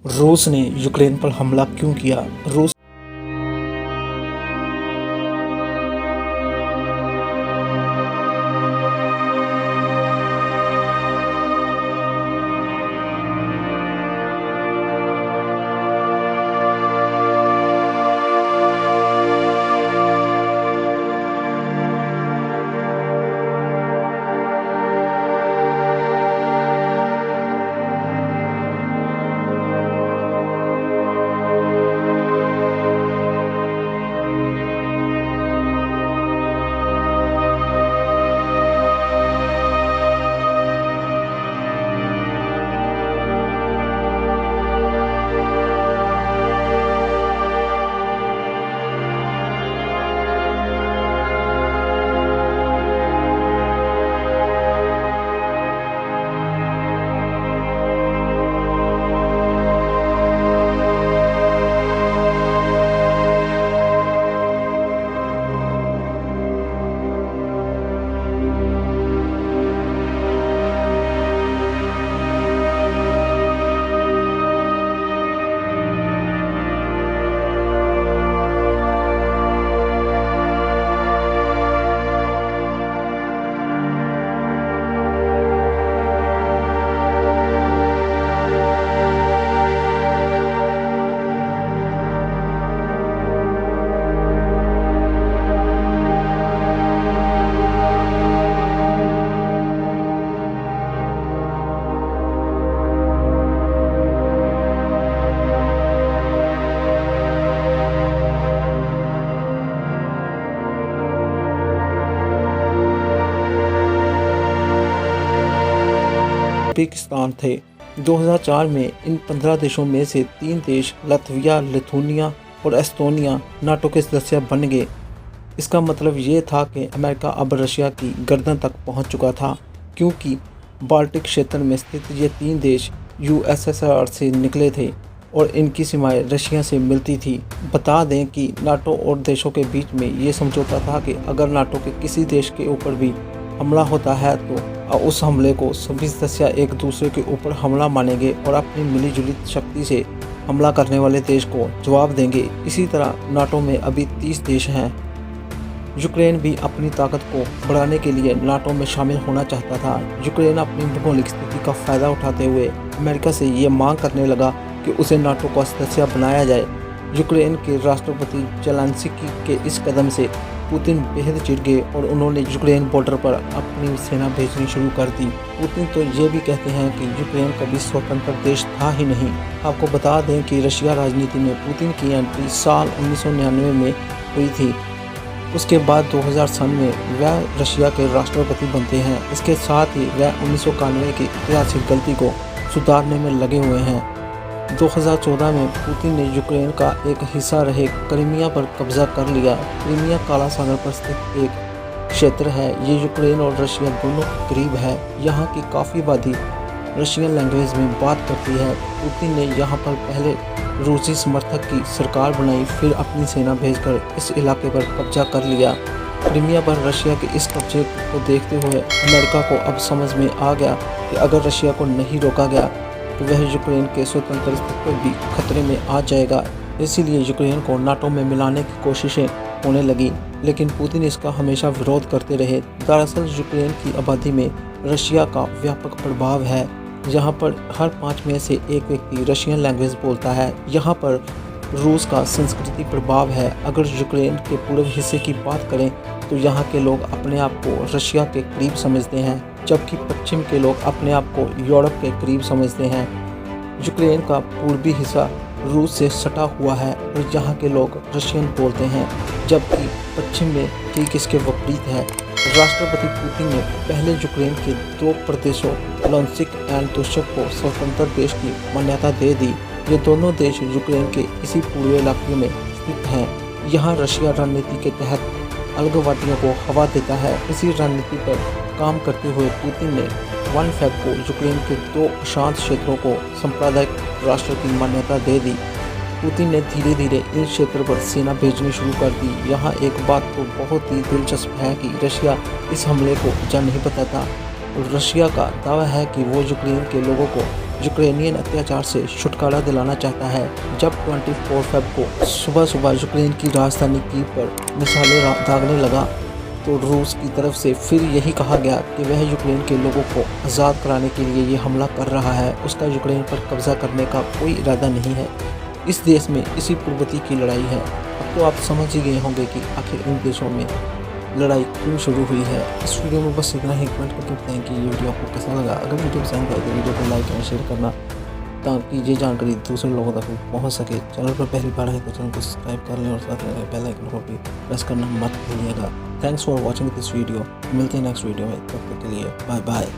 रूस ने यूक्रेन पर हमला क्यों किया? रूस उज़्बेकिस्तान थे। 2004 में इन 15 देशों में से 3 देश लातविया, लिथुआनिया और एस्टोनिया नाटो के सदस्य बन गए। इसका मतलब ये था कि अमेरिका अब रशिया की गर्दन तक पहुंच चुका था, क्योंकि बाल्टिक क्षेत्र में स्थित ये 3 देश यूएसएसआर से निकले थे और इनकी सीमाएं रशिया से मिलती थी। बता दें कि नाटो और देशों के बीच में ये समझौता था कि अगर नाटो के किसी देश के ऊपर भी हमला होता है तो उस हमले को सभी सदस्य एक दूसरे के ऊपर हमला मानेंगे और अपनी मिलीजुली शक्ति से हमला करने वाले देश को जवाब देंगे। इसी तरह नाटो में अभी 30 देश हैं। यूक्रेन भी अपनी ताकत को बढ़ाने के लिए नाटो में शामिल होना चाहता था। यूक्रेन अपनी भौगोलिक स्थिति का फ़ायदा उठाते हुए अमेरिका से ये मांग करने लगा कि उसे नाटो का सदस्य बनाया जाए। यूक्रेन के राष्ट्रपति ज़ेलेंस्की के इस कदम से पुतिन बेहद चिढ़ गए और उन्होंने यूक्रेन बॉर्डर पर अपनी सेना भेजनी शुरू कर दी। पुतिन तो ये भी कहते हैं कि यूक्रेन कभी स्वतंत्र देश था ही नहीं। आपको बता दें कि रशिया राजनीति में पुतिन की एंट्री साल 1999 में हुई थी। उसके बाद 2000 में वह रशिया के राष्ट्रपति बनते हैं। इसके साथ ही वह 1991 की ऐतिहासिक गलती को सुधारने में लगे हुए हैं। 2014 में पुतिन ने यूक्रेन का एक हिस्सा रहे क्रीमिया पर कब्जा कर लिया। क्रीमिया काला सागर पर स्थित एक क्षेत्र है। ये यूक्रेन और रशिया दोनों के करीब है। यहाँ की काफ़ी आबादी रशियन लैंग्वेज में बात करती है। पुतिन ने यहाँ पर पहले रूसी समर्थक की सरकार बनाई, फिर अपनी सेना भेजकर इस इलाके पर कब्जा कर लिया। क्रीमिया पर रशिया के इस कब्जे को देखते हुए अमेरिका को अब समझ में आ गया कि अगर रशिया को नहीं रोका गया तो वह यूक्रेन के स्वतंत्र अस्तित्व भी खतरे में आ जाएगा। इसीलिए यूक्रेन को नाटो में मिलाने की कोशिशें होने लगी, लेकिन पुतिन इसका हमेशा विरोध करते रहे। दरअसल यूक्रेन की आबादी में रशिया का व्यापक प्रभाव है। यहाँ पर हर 5 में से एक व्यक्ति रशियन लैंग्वेज बोलता है। यहाँ पर रूस का संस्कृति प्रभाव है। अगर यूक्रेन के पूर्व हिस्से की बात करें तो यहाँ के लोग अपने आप को रशिया के करीब समझते हैं, जबकि पश्चिम के लोग अपने आप को यूरोप के करीब समझते हैं। यूक्रेन का पूर्वी हिस्सा रूस से सटा हुआ है और यहाँ के लोग रशियन बोलते हैं, जबकि पश्चिम में ठीक इसके विपरीत है। राष्ट्रपति पुतिन ने पहले यूक्रेन के 2 प्रदेशों लुहांस्क एंड दोनेत्स्क को स्वतंत्र देश की मान्यता दे दी। ये दोनों देश यूक्रेन के इसी पूर्वी इलाके में स्थित हैं। यहाँ रशिया रणनीति के तहत अलगाववादियों को हवा देता है। इसी रणनीति पर काम करते हुए पुतिन ने 1 फ़रवरी को यूक्रेन के 2 अशांत क्षेत्रों को सांप्रदायिक राष्ट्र की मान्यता दे दी। पुतिन ने धीरे धीरे इन क्षेत्रों पर सेना भेजनी शुरू कर दी। यहाँ एक बात तो बहुत ही दिलचस्प है कि रशिया इस हमले को जा नहीं बताता। रशिया का दावा है कि वो यूक्रेन के लोगों को यूक्रेनियन अत्याचार से छुटकारा दिलाना चाहता है। जब 24 फ़रवरी को सुबह सुबह यूक्रेन की राजधानी कीव पर मिसाइलें दागने लगा तो रूस की तरफ से फिर यही कहा गया कि वह यूक्रेन के लोगों को आज़ाद कराने के लिए ये हमला कर रहा है। उसका यूक्रेन पर कब्जा करने का कोई इरादा नहीं है। इस देश में इसी पूर्वती की लड़ाई है। अब तो आप समझ ही गए होंगे कि आखिर इन देशों में लड़ाई क्यों शुरू हुई है। इस वीडियो में बस इतना ही। कमेंट करके बताएं कि ये वीडियो आपको कैसा लगा। अगर वीडियो पसंद आए तो वीडियो को लाइक और शेयर करना ताकि ये जानकारी दूसरे लोगों तक पहुंच सके। चैनल पर पहली बार है तो चैनल को सब्सक्राइब कर लें और साथ में बेल आइकन को भी प्रेस करना मत भूलिएगा। Thanks for watching this video. मिलते हैं नेक्स्ट वीडियो में, तब तक के लिए बाय बाय।